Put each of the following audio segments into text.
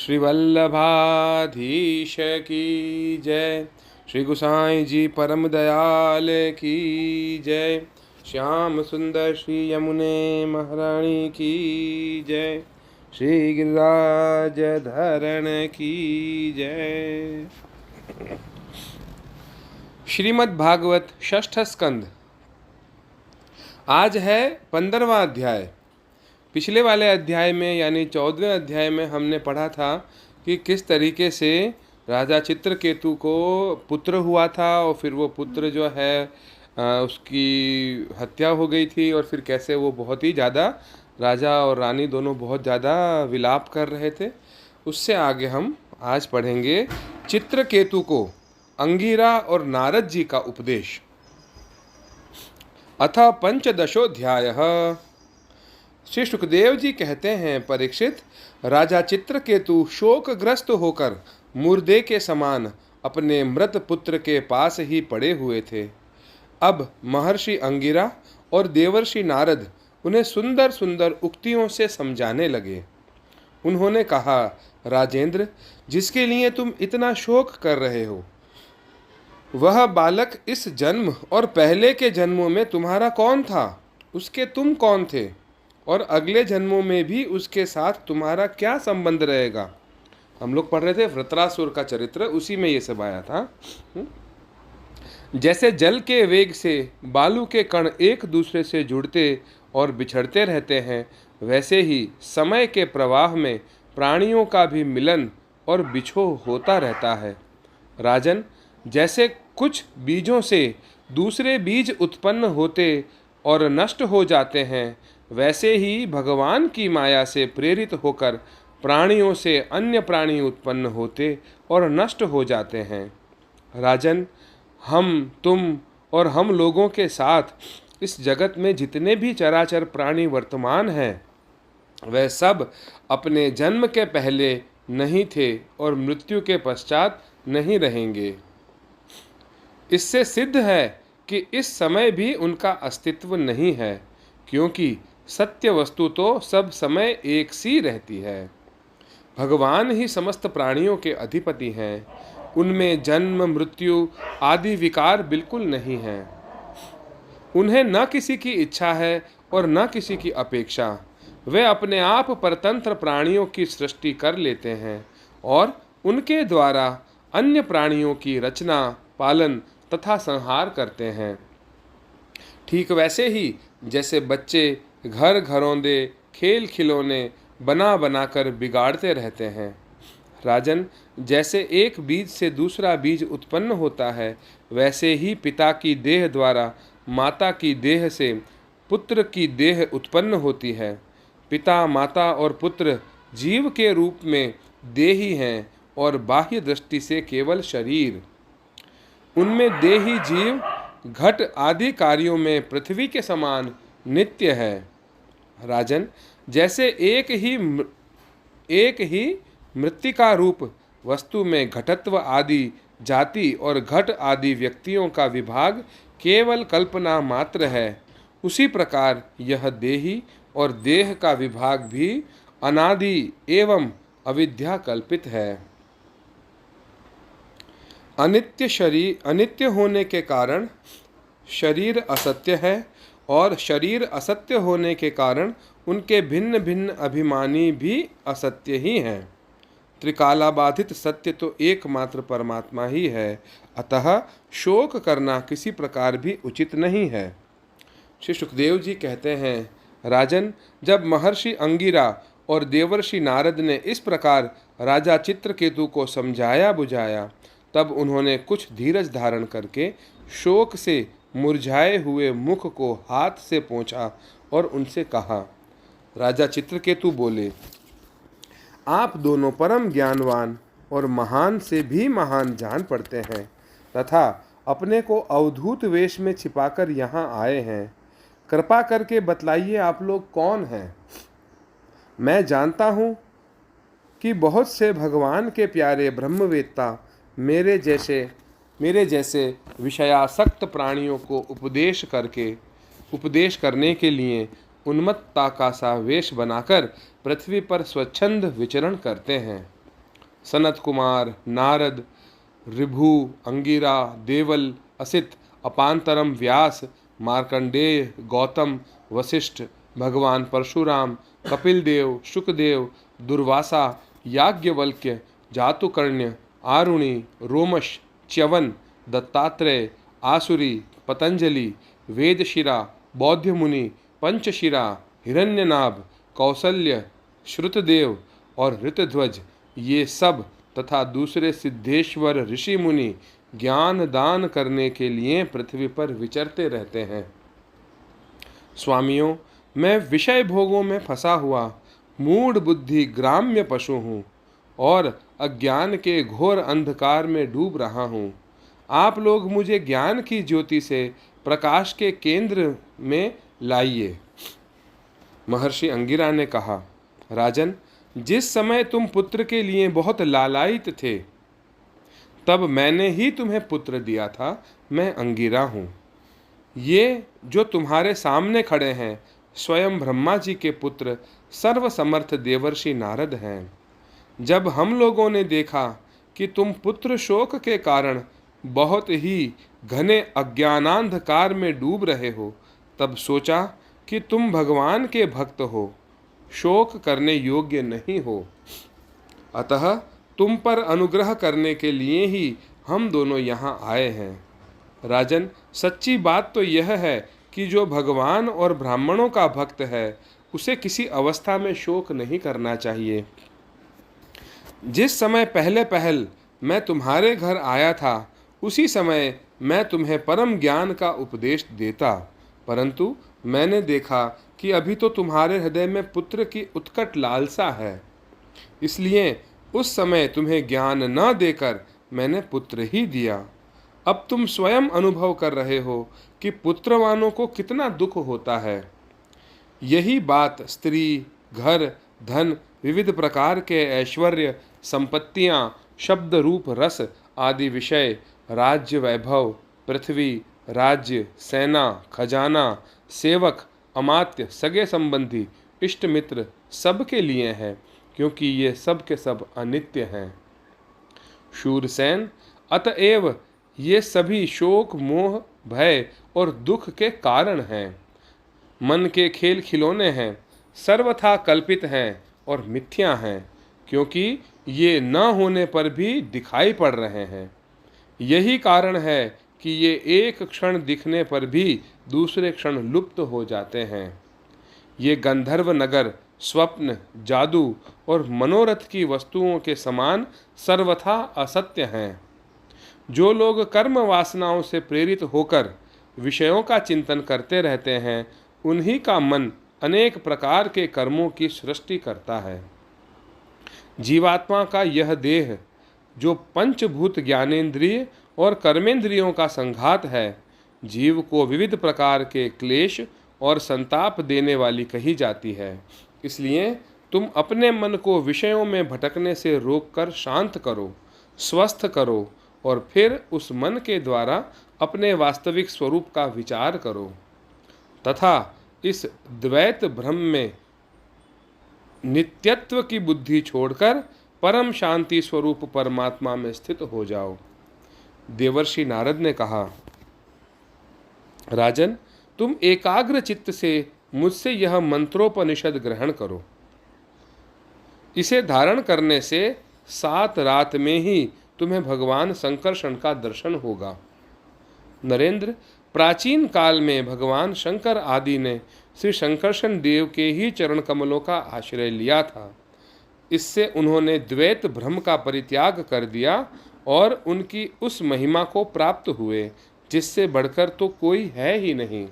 श्री वल्लभाधीश की जय। श्री गोसाई जी परम दयाल की जय। श्याम सुंदर श्री यमुने महारानी की जय। श्री गिरिराज धरण की जय। श्रीमद् भागवत षष्ठ स्कंद। आज है 15वां अध्याय। पिछले वाले अध्याय में यानी 14वें अध्याय में हमने पढ़ा था कि किस तरीके से राजा चित्रकेतु को पुत्र हुआ था और फिर वो पुत्र जो है उसकी हत्या हो गई थी और फिर कैसे वो बहुत ही ज़्यादा राजा और रानी दोनों बहुत ज़्यादा विलाप कर रहे थे। उससे आगे हम आज पढ़ेंगे चित्रकेतु को अंगिरा और नारद जी का उपदेश। अथ पंचदशोऽध्यायः। श्री सुखदेव जी कहते हैं, परीक्षित, राजा चित्रकेतु शोकग्रस्त होकर मुर्दे के समान अपने मृत पुत्र के पास ही पड़े हुए थे। अब महर्षि अंगिरा और देवर्षि नारद उन्हें सुंदर सुंदर उक्तियों से समझाने लगे। उन्होंने कहा, राजेंद्र, जिसके लिए तुम इतना शोक कर रहे हो वह बालक इस जन्म और पहले के जन्मों में तुम्हारा कौन था, उसके तुम कौन थे, और अगले जन्मों में भी उसके साथ तुम्हारा क्या संबंध रहेगा। हम लोग पढ़ रहे थे वृत्रासुर का चरित्र, उसी में ये सब आया था। जैसे जल के वेग से बालू के कण एक दूसरे से जुड़ते और बिछड़ते रहते हैं, वैसे ही समय के प्रवाह में प्राणियों का भी मिलन और बिछोह होता रहता है। राजन, जैसे कुछ बीजों से दूसरे बीज उत्पन्न होते और नष्ट हो जाते हैं, वैसे ही भगवान की माया से प्रेरित होकर प्राणियों से अन्य प्राणी उत्पन्न होते और नष्ट हो जाते हैं। राजन, हम, तुम और हम लोगों के साथ इस जगत में जितने भी चराचर प्राणी वर्तमान हैं, वह सब अपने जन्म के पहले नहीं थे और मृत्यु के पश्चात नहीं रहेंगे। इससे सिद्ध है कि इस समय भी उनका अस्तित्व नहीं है, क्योंकि सत्य वस्तु तो सब समय एक सी रहती है। भगवान ही समस्त प्राणियों के अधिपति हैं। उनमें जन्म, मृत्यु आदि विकार बिल्कुल नहीं हैं। उन्हें न किसी की इच्छा है और न किसी की अपेक्षा। वे अपने आप परतंत्र प्राणियों की सृष्टि कर लेते हैं और उनके द्वारा अन्य प्राणियों की रचना, पालन तथा संहार करते हैं। ठीक वैसे ही जैसे बच्चे घर घरौंदे, खेल खिलौने बना बनाकर बिगाड़ते रहते हैं। राजन, जैसे एक बीज से दूसरा बीज उत्पन्न होता है, वैसे ही पिता की देह द्वारा माता की देह से पुत्र की देह उत्पन्न होती है। पिता, माता और पुत्र जीव के रूप में देही हैं और बाह्य दृष्टि से केवल शरीर। उनमें देही जीव घट आदि कार्यों में पृथ्वी के समान नित्य है। राजन, जैसे एक ही मृत्तिका रूप वस्तु में घटत्व आदि जाति और घट आदि व्यक्तियों का विभाग केवल कल्पना मात्र है, उसी प्रकार यह देही और देह का विभाग भी अनादि एवं अविद्या कल्पित है। अनित्य होने के कारण शरीर असत्य है और शरीर असत्य होने के कारण उनके भिन्न भिन्न अभिमानी भी असत्य ही हैं। त्रिकालाबाधित सत्य तो एकमात्र परमात्मा ही है, अतः शोक करना किसी प्रकार भी उचित नहीं है। श्री सुखदेव जी कहते हैं, राजन, जब महर्षि अंगिरा और देवर्षि नारद ने इस प्रकार राजा चित्रकेतु को समझाया बुझाया, तब उन्होंने कुछ धीरज धारण करके शोक से मुरझाए हुए मुख को हाथ से पोंछा और उनसे कहा। राजा चित्रकेतु बोले, आप दोनों परम ज्ञानवान और महान से भी महान जान पड़ते हैं तथा अपने को अवधूत वेश में छिपाकर यहाँ आए हैं। कृपा करके बतलाइए, आप लोग कौन हैं। मैं जानता हूँ कि बहुत से भगवान के प्यारे ब्रह्मवेत्ता मेरे जैसे विषयासक्त प्राणियों को उपदेश करने के लिए उन्मत्तता का सा वेश बनाकर पृथ्वी पर स्वच्छंद विचरण करते हैं। सनत कुमार, नारद, ऋभु, अंगिरा, देवल, असित, अपांतरम, व्यास, मार्कंडेय, गौतम, वशिष्ठ, भगवान परशुराम, कपिल देव, शुकदेव, दुर्वासा, याज्ञवल्क्य, जातुकर्ण्य, आरुणि, रोमश, च्यवन, दत्तात्रेय, आसुरी, पतंजलि, वेदशिरा, बौद्ध मुनि, पंचशिरा, हिरण्यनाभ, कौसल्य, श्रुतदेव और ऋतध्वज, ये सब तथा दूसरे सिद्धेश्वर ऋषि मुनि ज्ञान दान करने के लिए पृथ्वी पर विचरते रहते हैं। स्वामियों, मैं विषय भोगों में फंसा हुआ मूढ़ बुद्धि ग्राम्य पशु हूँ और अज्ञान के घोर अंधकार में डूब रहा हूँ। आप लोग मुझे ज्ञान की ज्योति से प्रकाश के केंद्र में लाइए। महर्षि अंगिरा ने कहा, राजन, जिस समय तुम पुत्र के लिए बहुत लालायित थे, तब मैंने ही तुम्हें पुत्र दिया था। मैं अंगिरा हूँ। ये जो तुम्हारे सामने खड़े हैं, स्वयं ब्रह्मा जी के पुत्र सर्वसमर्थ देवर्षि नारद हैं। जब हम लोगों ने देखा कि तुम पुत्र शोक के कारण बहुत ही घने अज्ञानांधकार में डूब रहे हो, तब सोचा कि तुम भगवान के भक्त हो, शोक करने योग्य नहीं हो। अतः तुम पर अनुग्रह करने के लिए ही हम दोनों यहाँ आए हैं। राजन, सच्ची बात तो यह है कि जो भगवान और ब्राह्मणों का भक्त है, उसे किसी अवस्था में शोक नहीं करना चाहिए। जिस समय पहले पहल मैं तुम्हारे घर आया था, उसी समय मैं तुम्हें परम ज्ञान का उपदेश देता, परंतु मैंने देखा कि अभी तो तुम्हारे हृदय में पुत्र की उत्कट लालसा है, इसलिए उस समय तुम्हें ज्ञान न देकर मैंने पुत्र ही दिया। अब तुम स्वयं अनुभव कर रहे हो कि पुत्रवानों को कितना दुख होता है। यही बात स्त्री, घर, धन, विविध प्रकार के ऐश्वर्य, संपत्तियां, शब्द, रूप, रस आदि विषय, राज्य, वैभव, पृथ्वी, राज्य, सेना, खजाना, सेवक, अमात्य, सगे संबंधी, इष्ट मित्र सब के लिए है, क्योंकि ये सब के सब अनित्य हैं। शूरसेन, अतएव ये सभी शोक, मोह, भय और दुख के कारण हैं। मन के खेल खिलौने हैं, सर्वथा कल्पित हैं और मिथ्या हैं, क्योंकि ये न होने पर भी दिखाई पड़ रहे हैं। यही कारण है कि ये एक क्षण दिखने पर भी दूसरे क्षण लुप्त हो जाते हैं। ये गंधर्व नगर स्वप्न, जादू और मनोरथ की वस्तुओं के समान सर्वथा असत्य हैं। जो लोग कर्म वासनाओं से प्रेरित होकर विषयों का चिंतन करते रहते हैं, उन्हीं का मन अनेक प्रकार के कर्मों की सृष्टि करता है। जीवात्मा का यह देह, जो पंचभूत ज्ञानेंद्रिय और कर्मेंद्रियों का संघात है, जीव को विविध प्रकार के क्लेश और संताप देने वाली कही जाती है। इसलिए तुम अपने मन को विषयों में भटकने से रोककर शांत करो, स्वस्थ करो और फिर उस मन के द्वारा अपने वास्तविक स्वरूप का विचार करो तथा इस द्वैत भ्रम में नित्यत्व की बुद्धि छोड़कर परम शांति स्वरूप परमात्मा में स्थित हो जाओ। देवर्षि नारद ने कहा, राजन, तुम एकाग्र चित्त से मुझसे यह मंत्रोपनिषद ग्रहण करो। इसे धारण करने से 7 रात में ही तुम्हें भगवान संकर्षण का दर्शन होगा। नरेंद्र, प्राचीन काल में भगवान शंकर आदि ने श्री संकर्षण देव के ही चरण कमलों का आश्रय लिया था। इससे उन्होंने द्वैत भ्रम का परित्याग कर दिया और उनकी उस महिमा को प्राप्त हुए जिससे बढ़कर तो कोई है ही नहीं,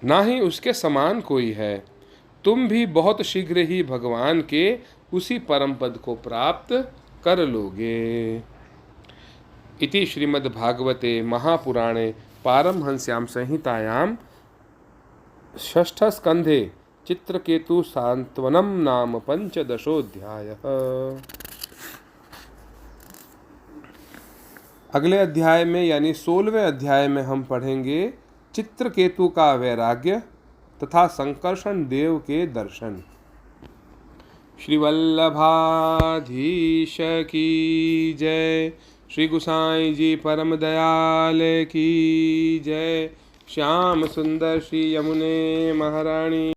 ना ही उसके समान कोई है। तुम भी बहुत शीघ्र ही भगवान के उसी परम पद को प्राप्त कर लोगे। इति श्रीमद्भागवते महापुराणे पारमहंस्यां संहितायां षष्ठ स्कंधे चित्रकेतु सांत्वनम नाम 15ोऽध्यायः। अगले अध्याय में यानी 16वें अध्याय में हम पढ़ेंगे चित्रकेतु का वैराग्य तथा संकर्षण देव के दर्शन। श्री वल्लभाधीश की जय। श्री गुसाई जी परम दयाल की जय। श्याम सुंदर श्री यमुने महारानी